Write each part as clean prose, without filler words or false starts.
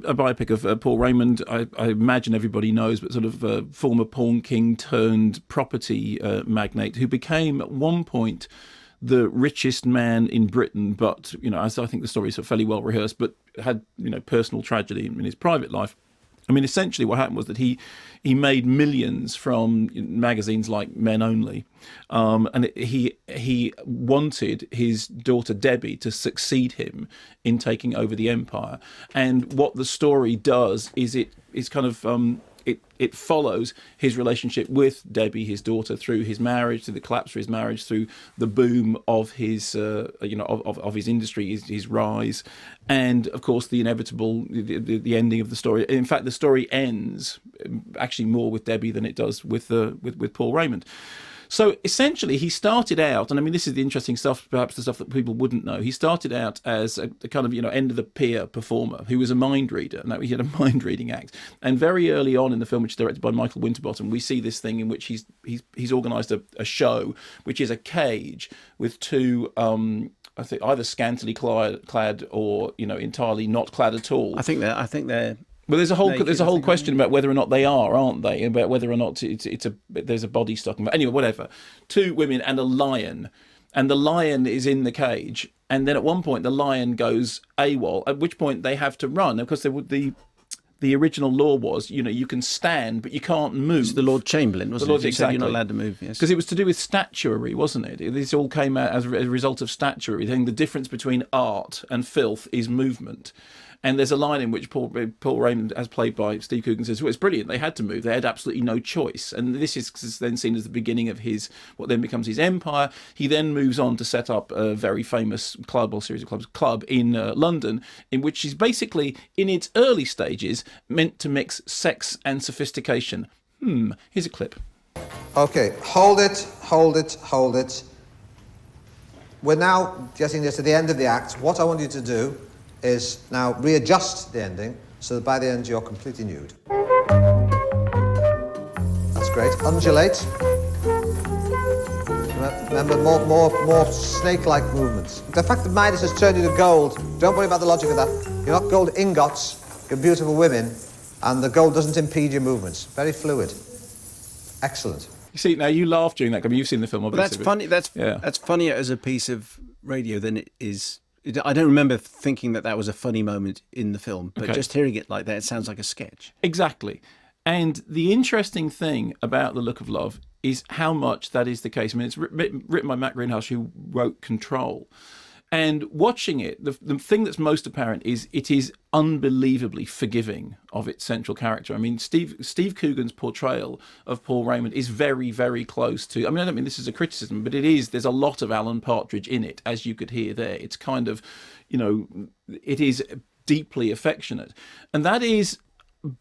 a biopic of Paul Raymond. I imagine everybody knows, but sort of former pawn king turned property magnate who became at one point the richest man in Britain, but, as I think the story is fairly well rehearsed, but had, personal tragedy in his private life. I mean, essentially what happened was that he made millions from magazines like Men Only, and he wanted his daughter Debbie to succeed him in taking over the empire. And what the story does is it's kind of it follows his relationship with Debbie, his daughter, through his marriage, through the collapse of his marriage, through the boom of his of his industry, his rise, and of course the inevitable the ending of the story. In fact, the story ends actually more with Debbie than it does with Paul Raymond. So essentially, he started out, and I mean, this is the interesting stuff, perhaps the stuff that people wouldn't know. He started out as a kind of, end of the pier performer who was a mind reader. Now, he had a mind reading act. And very early on in the film, which is directed by Michael Winterbottom, we see this thing in which he's organised a show, which is a cage with two, I think, either scantily clad or, entirely not clad at all. I think they're. Well, there's a whole question about whether or not they are, aren't they? About whether or not there's a body stock. Anyway, whatever. Two women and a lion, and the lion is in the cage. And then at one point the lion goes AWOL. At which point they have to run, because the original law was, you can stand but you can't move. It's the Lord Chamberlain, wasn't it? Exactly. You're not allowed to move. Yes, because it was to do with statuary, wasn't it? This all came out as a result of statuary. I think the difference between art and filth is movement. And there's a line in which Paul Raymond, as played by Steve Coogan, says, well, it's brilliant. They had to move. They had absolutely no choice. And this is then seen as the beginning of what then becomes his empire. He then moves on to set up a very famous club or series of club in London, in which he's basically, in its early stages, meant to mix sex and sophistication. Here's a clip. Okay, hold it. We're now getting this to the end of the act. What I want you to do is now readjust the ending so that by the end you're completely nude. That's great. Undulate. Remember, more snake-like movements. The fact that Midas has turned you to gold, don't worry about the logic of that. You're not gold ingots, you're beautiful women, and the gold doesn't impede your movements. Very fluid. Excellent. You see, now you laugh during that. I mean, you've seen the film, obviously. That's funny. That's funnier as a piece of radio than it is. I don't remember thinking that was a funny moment in the film, but just hearing it like that, it sounds like a sketch. Exactly. And the interesting thing about The Look of Love is how much that is the case. I mean, it's written by Matt Greenhouse, who wrote Control. And watching it, the thing that's most apparent is it is unbelievably forgiving of its central character. I mean, Steve Coogan's portrayal of Paul Raymond is very, very close to... I mean, I don't mean this is a criticism, but it is. There's a lot of Alan Partridge in it, as you could hear there. It's kind of, it is deeply affectionate. And that is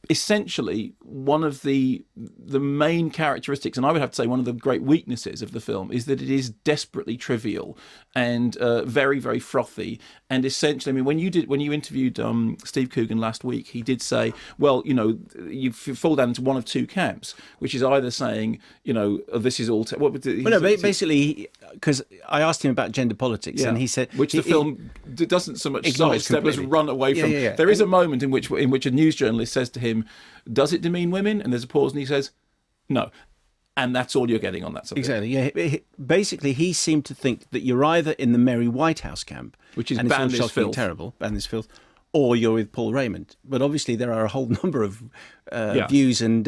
essentially one of the main characteristics, and I would have to say one of the great weaknesses of the film, is that it is desperately trivial and very, very frothy. And essentially, I mean, when you interviewed Steve Coogan last week, he did say, well, you fall down into one of two camps, which is either saying, this is all... basically, because I asked him about gender politics, and he said... Which the film doesn't so much sidestep as run away from. There is a moment in which a news journalist says to him, does it demean women? And there's a pause and he says, no. And that's all you're getting on that subject. Exactly, yeah. Basically, he seemed to think that you're either in the Merry Whitehouse camp, which is ban this filth, terrible, ban this filth, or you're with Paul Raymond. But obviously there are a whole number of views and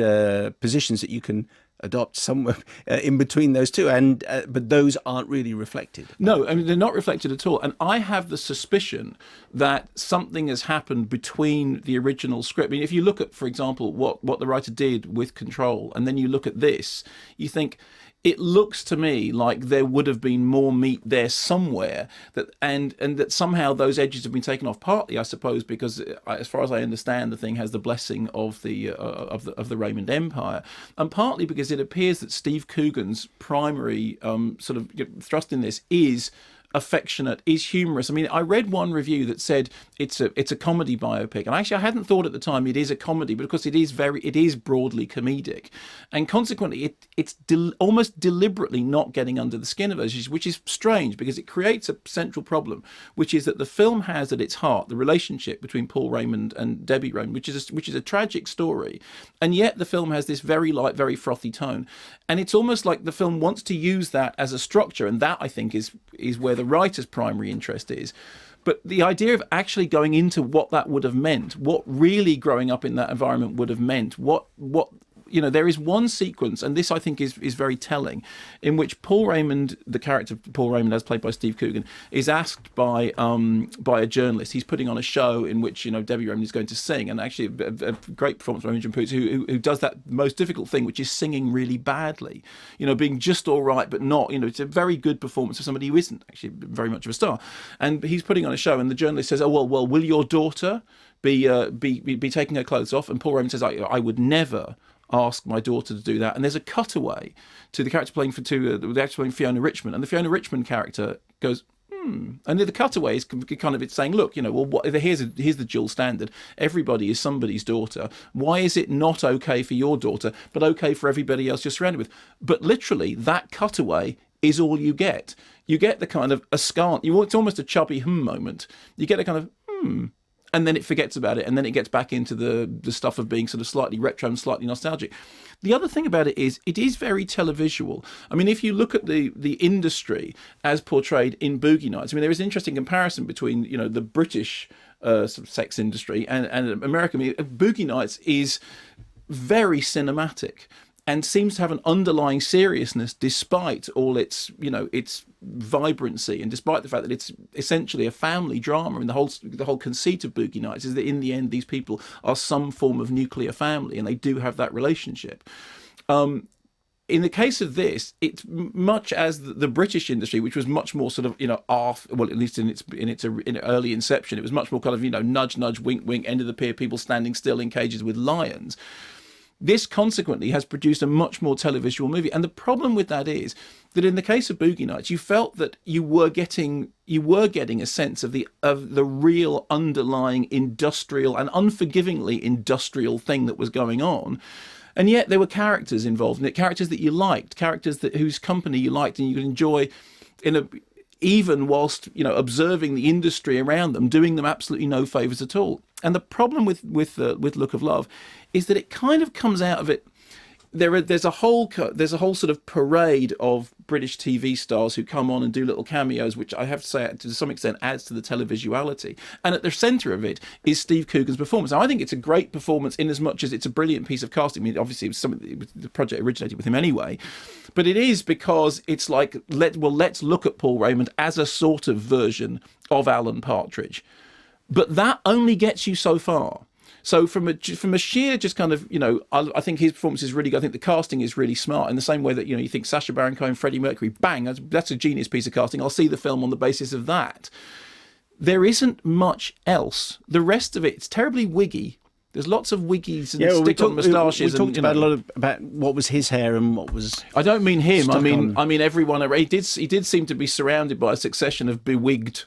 positions that you can adopt somewhere in between those two, and but those aren't really reflected. No, I mean, they're not reflected at all. And I have the suspicion that something has happened between the original script. I mean, if you look at, for example, what the writer did with Control, and then you look at this, you think, it looks to me like there would have been more meat there somewhere, and that somehow those edges have been taken off. Partly, I suppose, because as far as I understand, the thing has the blessing of the Raymond Empire, and partly because it appears that Steve Coogan's primary sort of thrust in this is affectionate, is humorous. I mean, I read one review that said it's a comedy biopic, and actually I hadn't thought at the time it is a comedy, because it is broadly comedic, and consequently it's almost deliberately not getting under the skin of us, which is strange, because it creates a central problem, which is that the film has at its heart the relationship between Paul Raymond and Debbie Raymond, which is a tragic story, and yet the film has this very light, very frothy tone, and it's almost like the film wants to use that as a structure, and that I think is where the writer's primary interest is. But the idea of actually going into what that would have meant, what really growing up in that environment would have meant, what there is one sequence, and this I think is very telling, in which Paul Raymond, the character Paul Raymond as played by Steve Coogan, is asked by a journalist. He's putting on a show in which Debbie Raymond is going to sing, and actually a great performance by Imogen Poots, who does that most difficult thing, which is singing really badly, being just all right but not. It's a very good performance of somebody who isn't actually very much of a star, and he's putting on a show, and the journalist says, "Oh well, will your daughter be taking her clothes off?" And Paul Raymond says, "I would never ask my daughter to do that." And there's a cutaway to the character playing the actor playing Fiona Richmond, and the Fiona Richmond character goes, and the cutaway is kind of it's saying, look, here's the dual standard. Everybody is somebody's daughter. Why is it not okay for your daughter, but okay for everybody else you're surrounded with? But literally, that cutaway is all you get. You get the kind of askant. It's almost a chubby moment. You get a kind of and then it forgets about it, and then it gets back into the stuff of being sort of slightly retro and slightly nostalgic. The other thing about it is very televisual. I mean, if you look at the industry as portrayed in Boogie Nights, I mean, there is an interesting comparison between the British sort of sex industry and American. I mean, Boogie Nights is very cinematic and seems to have an underlying seriousness despite all its vibrancy, and despite the fact that it's essentially a family drama. And the whole conceit of Boogie Nights is that in the end these people are some form of nuclear family, and they do have that relationship. In the case of this, it's much as the British industry, which was much more sort of well, at least in its early inception, it was much more kind of nudge nudge, wink wink, end of the pier, people standing still in cages with lions. This consequently has produced a much more televisual movie, and the problem with that is that in the case of Boogie Nights, you felt that you were getting a sense of the real underlying industrial and unforgivingly industrial thing that was going on, and yet there were characters involved in it, characters that you liked, characters whose company you liked and you could enjoy even whilst observing the industry around them, doing them absolutely no favours at all. And the problem with Look of Love is that it kind of comes out of it. There's a whole sort of parade of British TV stars who come on and do little cameos, which I have to say to some extent adds to the televisuality. And at the centre of it is Steve Coogan's performance. Now, I think it's a great performance in as much as it's a brilliant piece of casting. I mean, obviously the project originated with him anyway, but it is because it's like let's look at Paul Raymond as a sort of version of Alan Partridge, but that only gets you so far. So from a sheer just kind of, I think his performance is really good. I think the casting is really smart in the same way that, you think Sacha Baron Cohen, Freddie Mercury, bang, that's a genius piece of casting. I'll see the film on the basis of that. There isn't much else. The rest of it's terribly wiggy. There's lots of wiggies and stick-on moustaches. We talked about a lot about what was his hair and what was. I don't mean him. I mean everyone. He did seem to be surrounded by a succession of bewigged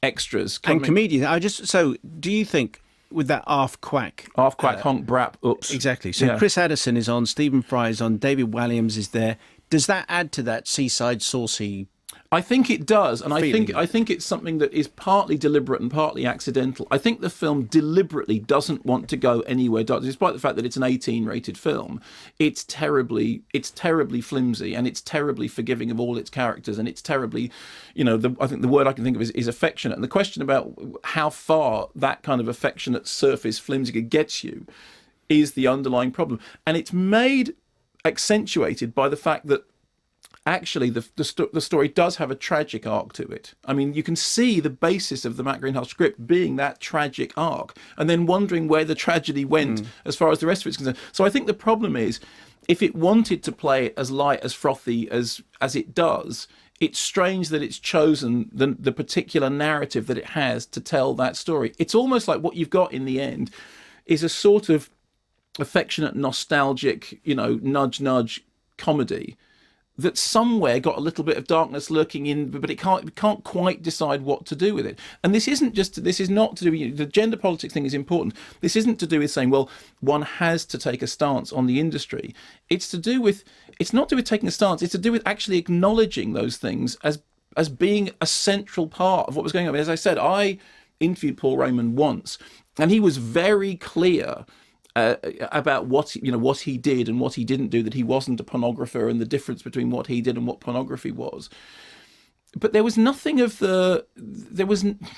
extras and comedians. So do you think? With that half quack, honk, brap, oops. Exactly. So Chris Addison is on, Stephen Fry is on, David Walliams is there. Does that add to that seaside saucy? I think it does, and feeling? I think it's something that is partly deliberate and partly accidental. I think the film deliberately doesn't want to go anywhere, despite the fact that it's an 18-rated film. It's terribly flimsy, and it's terribly forgiving of all its characters, and it's terribly, I think the word I can think of is affectionate. And the question about how far that kind of affectionate surface flimsy gets you is the underlying problem, and it's accentuated by the fact that actually the story does have a tragic arc to it. I mean, you can see the basis of the Matt Greenhalgh script being that tragic arc, and then wondering where the tragedy went as far as the rest of it's concerned. So I think the problem is, if it wanted to play it as light, as frothy as it does, it's strange that it's chosen the particular narrative that it has to tell that story. It's almost like what you've got in the end is a sort of affectionate, nostalgic, nudge nudge comedy that somewhere got a little bit of darkness lurking in, but it can't quite decide what to do with it. And this is not to do with, the gender politics thing is important. This isn't to do with saying, well, one has to take a stance on the industry. It's not to do with taking a stance. It's to do with actually acknowledging those things as being a central part of what was going on. As I said, I interviewed Paul Raymond once, and he was very clear about what he did and what he didn't do, that he wasn't a pornographer, and the difference between what he did and what pornography was. But there was nothing of the...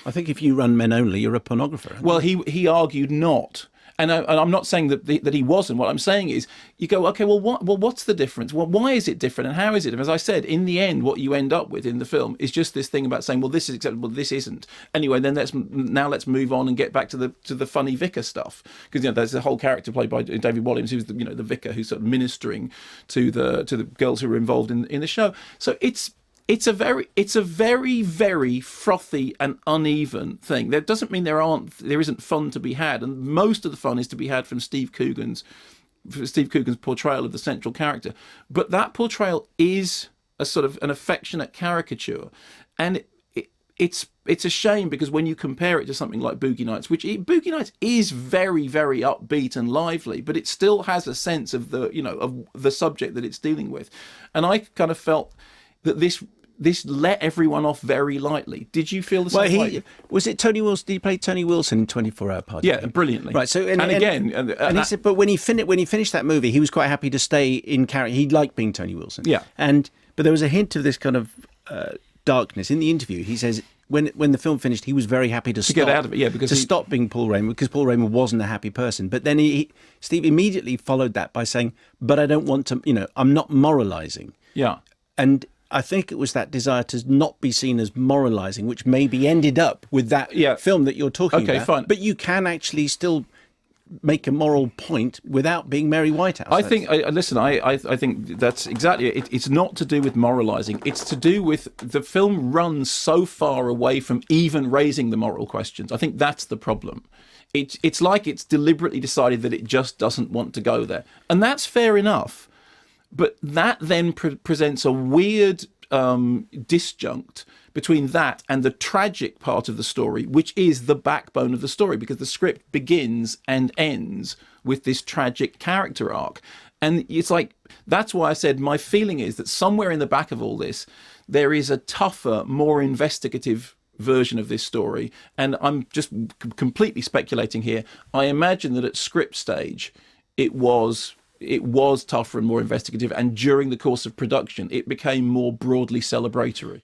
I think if you run Men Only, you're a pornographer. Well, he argued not. And I'm not saying that he wasn't. What I'm saying is, you go, okay, well, what's the difference? Well, why is it different, and how is it? And as I said, in the end, what you end up with in the film is just this thing about saying, well, this is acceptable, this isn't. Anyway, then let's move on and get back to the funny vicar stuff, because there's a whole character played by David Walliams, who's the vicar who's sort of ministering to the girls who are involved in the show. So it's a very, very frothy and uneven thing. That doesn't mean there isn't fun to be had, and most of the fun is to be had from Steve Coogan's portrayal of the central character. But that portrayal is a sort of an affectionate caricature, and it's a shame, because when you compare it to something like Boogie Nights, Boogie Nights is very, very upbeat and lively, but it still has a sense of the subject that it's dealing with, and I kind of felt that this let everyone off very lightly. Did you feel the same way? Was it Tony Wilson? Did he play Tony Wilson in 24 Hour Party? Yeah, brilliantly. Right. So and he said, but when he finished that movie, he was quite happy to stay in character. He liked being Tony Wilson. Yeah. But there was a hint of this kind of darkness in the interview. He says when the film finished, he was very happy to get out of it. Yeah, because stop being Paul Raymond, because Paul Raymond wasn't a happy person. But then Steve immediately followed that by saying, "But I don't want to. I'm not moralising." Yeah. And I think it was that desire to not be seen as moralising, which maybe ended up with that film that you're talking about. Okay, fine. But you can actually still make a moral point without being Mary Whitehouse. I think that's exactly it. It's not to do with moralising. It's to do with the film runs so far away from even raising the moral questions. I think that's the problem. It's like it's deliberately decided that it just doesn't want to go there. And that's fair enough. But that then presents a weird disjunct between that and the tragic part of the story, which is the backbone of the story, because the script begins and ends with this tragic character arc. And it's like, that's why I said my feeling is that somewhere in the back of all this, there is a tougher, more investigative version of this story. And I'm just completely speculating here. I imagine that at script stage, it was tougher and more investigative, and during the course of production it became more broadly celebratory.